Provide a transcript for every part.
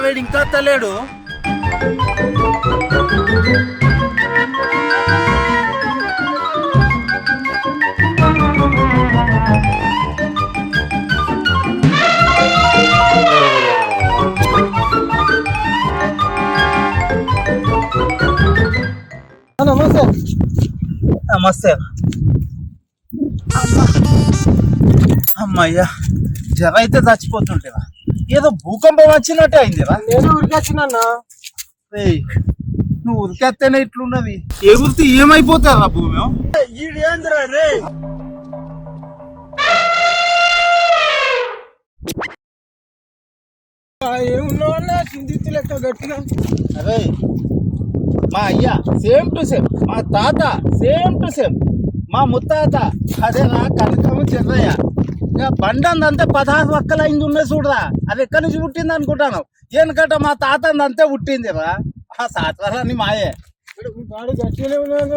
వీడు ఇంకా తలేడు. నమస్తే. నమస్తే. అమ్మయ్యా, జర అయితే చచ్చిపోతుంటేవా, ఏదో భూకంపం వచ్చినట్టే అయిందిరా. నేను ఉరికొచ్చినా. నువ్వు ఉరికేస్తేనే ఇట్లున్నది, ఎగురితే ఏమైపోతారా భూమి? ఏమున్నా చిందిత్తు లెక్క గట్టిగా. అరే మా అయ్యా సేమ్ టు సేమ్, మా తాత సేమ్ టు సేమ్, మా ముత్తాత అదేనా కనకమ్మ చెర్రయ్య. ఇక బండందంతే 16 ఒక్కల అయింది ఉన్నది చూడరా. అది ఎక్కడి నుంచి పుట్టింది అనుకుంటాను. ఎందుకంటే మా తాత అంతే పుట్టిందిరా. ఆ సాత్వరాన్ని మాయే. బాడీ గట్టిగానే ఉన్నాను.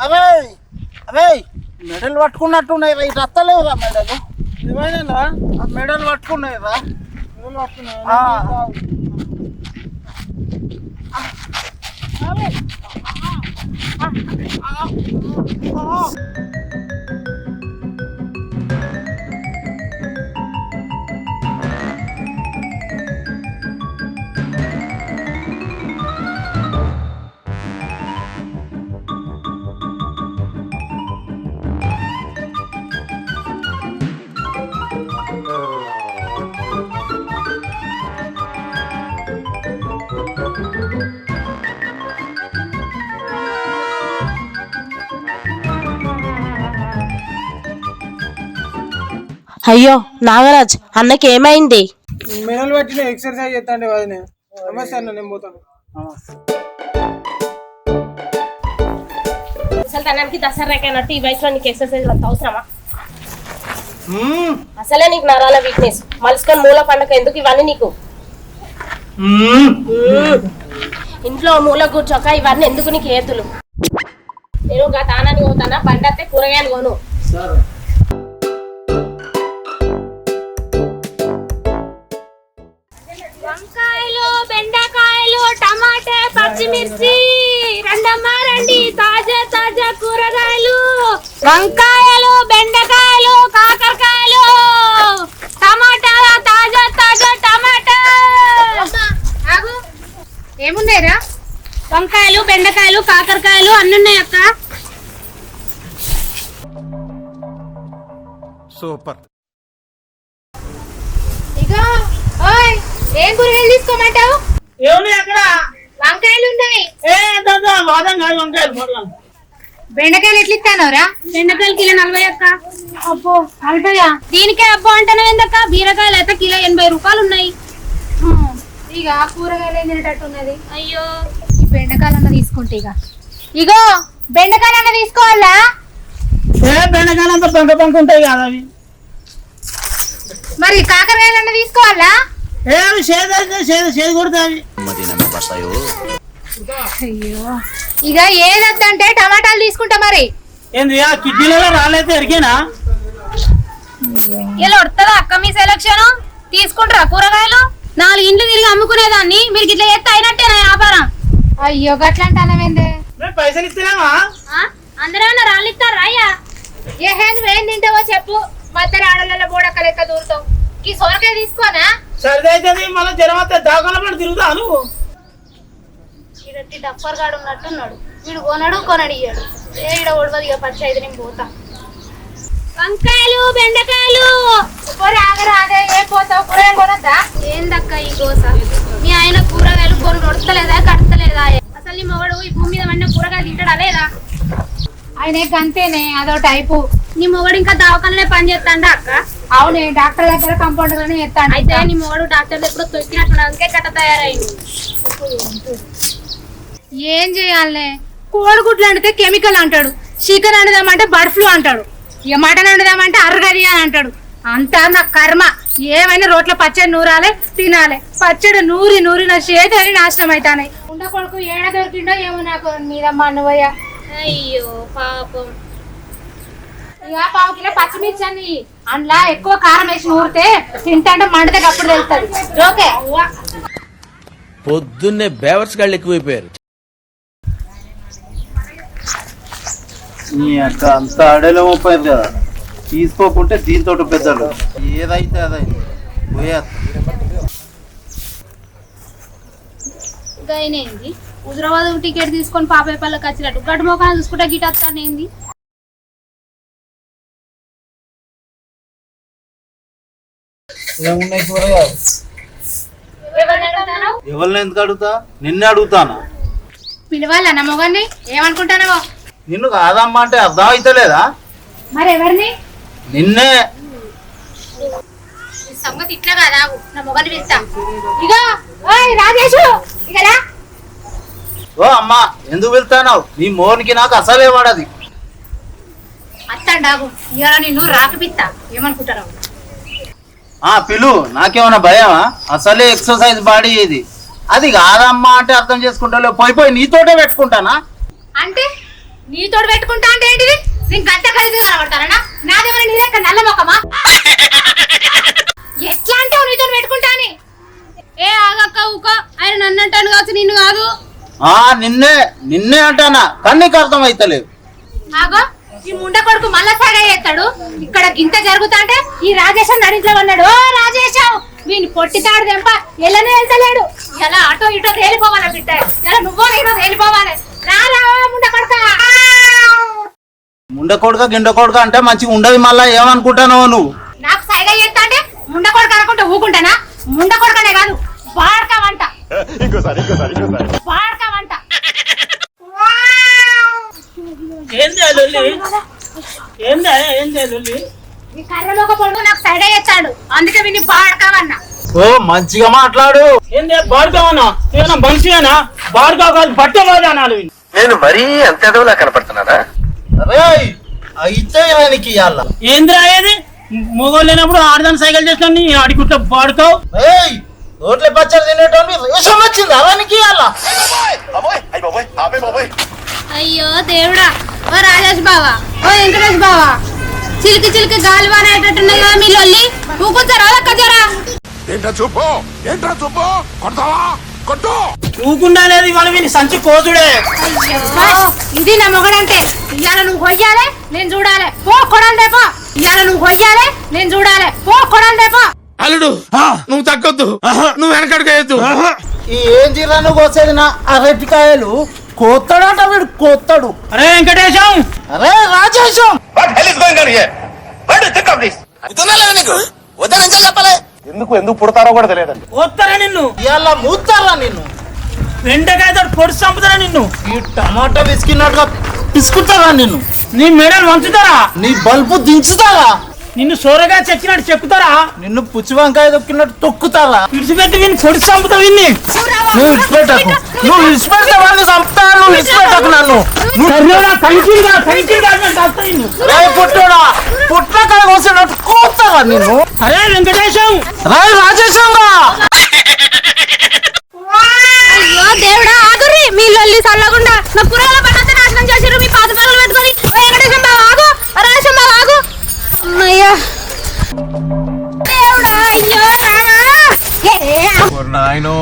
అరే అరే మెడల్ పట్టుకున్నట్టున్నాయి రా. ఇటు అత్తలేవురా మెడలు. ఏమైనా మెడల్ పట్టుకున్నాయి రా. అయ్యో నాగరాజ్, అన్నకి ఏమైంది? మెడలు పట్టిన ఎక్సర్సైజ్ చేస్తాండి వదిన. నమస్తే అన్న, నేను పోతాను. అసలు తనకి దసరాకైనట్టు ఈ వయసులో నీకు ఎక్సర్సైజ్ అంత అవసరమా? అసలే నీకు నరాల వీక్నెస్, మలుసుకొని మూల పండగ ఎందుకు ఇవన్నీ నీకు? ఇంట్లో మూల కూర్చోక ఇవన్నీ ఎందుకు నీకు ఏతులు? నేను గా తానాన్ని పోతానా, బండి కూరగాయలు కొను. వంకాయలు, బెండకాయలు, టమాటా, పచ్చిమిర్చి రండమ్మా రండి. తాజా తాజా కూరగాయలు, వంకాయలు, బెండకాయలు, కాకరకాయలు, టమాటా, తాజా తాజా టమాటా. ఏమున్నాయిరా? వంకాయలు, బెండకాయలు, కాకరకాయలు అన్ని ఉన్నాయి అక్క. సూపర్. ఇగో ఓయ్, ఏం కూరగాయలు తీసుకోమంటావు? ఏమున్నాయి అక్కడ? వంకాయలు ఉన్నాయి. వంకాయలు బెండకాయలు ఎట్లా ఇస్తానవరా? బెండకాయలు కిలో 40 అక్క. అబ్బో 40. దీనికే అబ్బో అంటాను ఏందక్క? బీరకాయలు అయితే కిలో 80 రూపాయలు ఉన్నాయి. ఇక కూరగాయలు ఏం తినేటట్టు ఉన్నది. అయ్యో, ఈ బెండకాయలన్న తీసుకుంటే ఇగో బెండకాయలన్న తీసుకోవాలా? బెండకాయలు అంతా బంక బంక ఉంటాయి కదా అవి. మరి కాకరకాయలన్న తీసుకోవాలా? చేదు కొడతాయి. అయ్యో, ఇక ఏదొద్దంటే టమాటాలు తీసుకుంటా. మరి ఏంది ఆ కిడ్నీలలో రాలేదు ఎరికేనా? ఇలా వస్తుందా అక్క మీ సెలక్షన్? తీసుకుంటారా కూరగాయలు? 4 ఇండ్లు తిరిగి అమ్ముకునేదాన్ని మీరు ఇట్లా చేస్తే అయినట్టేనా వ్యాపారం? అయ్యో గట్లాంటి అనవేందే? పైసలు ఇస్తున్నావా? అందరూ రాళ్ళు ఇస్తారా అయ్యా? ఏ హ్యాండ్ ఏం తింటావో చెప్పు. మధ్య ఆడల బోడక్క లెక్క దూరుతావు. ఈ సొరకాయ తీసుకోనా? సరిదైతే మళ్ళీ జనం వస్తే దాఖల పడి తిరుగుతా నువ్వు. ఈడట్టి డఫర్ గాడు ఉన్నట్టున్నాడు. వీడు కొనడు ఇయ్యాడు. ఈడ ఒడవది ఇక 15 నేను పోతా. వంకాయలు, బెండకాయలు ఆగరాదే, ఏం పోతావు? కూరగాయలు కొనద్దా? ఏందక్క ఈ గోస? మీ ఆయన కూరగాయలు కొను నొడతలేదా, కడతలేదా? అసలు నీ మొగడు ఈ భూమి మీద వండిన కూరగాయలు తింటాడా లేదా? ఆయన గంతేనే అదో టైపు. నీ మొగడు ఇంకా దవాఖానలో పని చేస్తాండా అక్క? అవునే డాక్టర్ దగ్గర కంపౌండర్ గానే చేస్తాడు. అయితే నీ మొగడు డాక్టర్ ఎప్పుడు తొక్కినట్టు అందుకే కట్ట తయారైంది. ఏం చేయాలనే? కోడిగుడ్లు అండితే కెమికల్ అంటాడు, చికెన్ వండుదామంటే బర్డ్ ఫ్లూ అంటాడు, ఇక మటన్ వండుదామంటే అరగది అని అంటాడు. అంతా నా కర్మ. ఏమైనా రోట్ల పచ్చడి నూరాలే తినాలి. పచ్చడి నూరి నూరి నా చేతులని నాశనం అవుతాయి. ఉండ కొడుకు ఏడ దొరికిండో ఏమో నాకు మీదమ్మా నువ్వయ్యా. అయ్యో పాపం. ఇక 1/2 కిలో పచ్చిమిర్చి అని అందులో ఎక్కువ కారం వేసి నూరితే తింటే మండతే అప్పుడు తెలుస్తుంది. ఓకే పొద్దున్నే బేవర్స్ గాళ్ళు ఎక్కువైపోయారు. నీ అక్క అంత అడేలో పోయింది కదా, తీసుకోకుంటే దీంతో పెద్దలు ఏదైతే అదైతే గైనేంది హుజరాబాద్ టికెట్ తీసుకొని పాపయ్య పల్లకి వచ్చినట్టు గడ్డు మొఖాన్ని చూసుకుంటే గిట్ వస్తానేంది. ఎవరిని ఎందుకు అడుగుతా, నిన్నే అడుగుతానా. పిలవాలన్న మొగన్ని ఏమనుకుంటానో. నిన్ను కాదమ్మా అంటే అర్థం అయితలేదా? మరి ఎవరిని? నిన్నే. సంగతి ఇట్లా కదా, నా మొగని పిలుస్తా. ఇగో ఓయ్ రాజేషు, ఇగరా. ఓ అమ్మా ఎందుకు వెళ్తానావు? నీ మోనికి నాకు అసలే పడది. అత్తండాగు ఇవాళ నిన్ను రాకిపిస్తా. ఏమనుకుంటారు? పిలు, నాకేమన్నా భయమా? అసలే ఎక్సర్సైజ్ బాడీ ఇది. అది కాదమ్మా అంటే అర్థం చేసుకుంటా. పోయి నీతోటే పెట్టుకుంటానా? అంటే నీతోడు పెట్టుకుంటా అంటే ఏంటిది? నేను గంట ఖరీదు కనబడతానా? నాదేమైనా నీ లెక్క నల్ల మొక్కమా? ఎట్లా అంటావు నీతో పెట్టుకుంటా అని? ఏ ఆగక్క ఊక, ఆయన నన్ను అంటాను కావచ్చు నిన్ను కాదు. నిన్నే అంటానా, కానీ నీకు అర్థం అయితలేదు. ఆగో ఈ ముండ కొడుకు మళ్ళా సాగా చేస్తాడు. ఇక్కడ గింత జరుగుతా అంటే ఈ రాజేశం నడింట్లో ఉన్నాడు. ఓ రాజేశం, వీని పొట్టితాడు దెంప ఎల్లనే వెళ్తలేడు. ఇలా అటో ఇటో తేలిపోవాలి బిడ్డ. ఇలా నువ్వో ఇటో తేలిపోవాలి. రారా ముండ కొడుక. ముండ కొడుక గిండ కొడుక అంటే మంచిగా ఉండదు. మళ్ళా ఏమనుకుంటానో నువ్వు? నాకు సైగా చేస్తా అంటే ముండ కొడుక అనుకుంటే ఊకుంటానా? ముండ కొడుకనే కాదు, బాడకవంట బాడకవంట. ఈ కర్రలోక పొడుగు నాకు సైడ్ చేస్తాడు, అందుకే విని బాడకవన్నా. ఓ మంచిగా మాట్లాడు. ఏంది బాడుకోవన్నా? ఏమన్నా మనిషినా? బాడుకో కాదు బట్టలు అనాలి. నేను మరీ అంత ఎదవలా కనపడుతున్నారా? అరే అయితే ఆయనకి ఇయ్యాల. ఏంద్రా ఏది? మొగోళ్ళు లేనప్పుడు ఆడదాన్ని సైకిల్ చేసిన అడిగుట్ట బాడుకోవు. రోడ్ల పచ్చడి తినేటోని రేషం వచ్చింది అలానికి ఇయ్యాల. అయ్యో దేవుడా. ఓ రాజేష్ బావా, ఓ వెంకటేష్ బావా, చిలికి చిలికి గాలి వాన అయ్యేటట్టున్నాయి కదా మీ లొల్లి. ఊకుంటారా లక్కజరా? ఏంట్రా చూపు కొడతావా? కొట్టు. ఊకుండా లేదు ఇవాళ వీని సంచి కోతుడే. ఇది నా మొగడంటే. ఇవాళ నువ్వు కొయ్యాలి, నేను చూడాలి. పో కొడాలి రేపో. ఇవాళ నువ్వు కొయ్యాలి, నేను చూడాలి. పో కొడాలి రేపో. అల్లుడు నువ్వు తగ్గొద్దు, నువ్వు వెనకడుకోవద్దు. ఈ ఏం జీరాను కోసేది నా అరటికాయలు కోస్తాడంట వీడు, కోస్తాడు. అరే వెంకటేశం, అరే రాజేశం, ఎందుకు పుడతారో కూడా తెలియదండి. వస్తారా నిన్ను? ఇవాళ మూస్తారా నిన్ను? వెంటకాయతో పొడి చంపుతారా నిన్ను? ఈ టమాటా విసికినట్టుగా పిసుకుతారా నిన్ను? నీ మెడలు వంచుతారా? నీ బల్బు దించుతారా? నిన్ను సోరగా చెక్కినట్టు చెక్కుతారా? నిన్ను పుచ్చి వంకాయ తొక్కినట్టు తొక్కుతారా? విడిచిపెట్టి విని పొడి చంపుతా విన్ని. నువ్వు విడిచిపెట్టకు, నువ్వు విడిచిపెడితే వాళ్ళని చంపుతా. నువ్వు విడిచిపెట్టకు నన్ను. పుట్టోడా పుట్టకాయ కోసినట్టు కోస్తారా నిన్ను? అరే వెంకటేశం, రాయ్ రాజేశంగా. అయ్యో దేవుడా ఆగుర్రి. మీ లొల్లి చల్లకుండా నా పురాల పనంతా నాశనం చేసిర్రు. మీ పాత పగలు పెట్టుకొని ఓ వెంకటేశం బావ ఆగు, రాజేశం బావ ఆగు. అమ్మయ్యా దేవుడా, అయ్యో నాయనో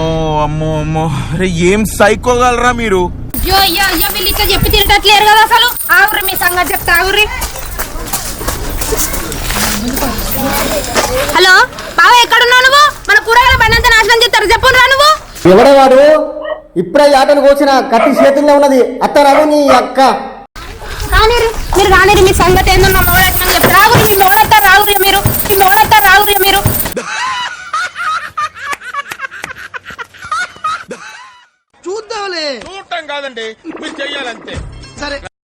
అమ్మో అమ్మో, అరే ఏం సైకోగలరా మీరు? అయ్యో అయ్యో అయ్యో, వీళ్ళు ఇట్లా చెప్పి తిరగట్లేరు కదా అసలు. ఆగుర్రి, మీ సంగతి చెప్తా ఆగుర్రి. హలో బావ, ఎక్కడున్నావు నువ్వు? మన కూరగాయల బండంతా నాశనం చేస్తారు, చెప్పురా నువ్వు. ఎవడవాడు? ఇప్పుడే యాటను కోసిన కత్తి చేతుల్లో ఉన్నది. అత్తరావు నీ అక్క. రానిరి, మీరు రానిరి, మీ సంగతి ఏందో నా మొగడెట్లా చెప్పి రాగురి. మీ మొగడెత్తా రాగురి మీరు, మీ మొగడెత్తా రాగురి మీరు. చూడటం కాదండి, మీరు చెయ్యాలంతే. సరే.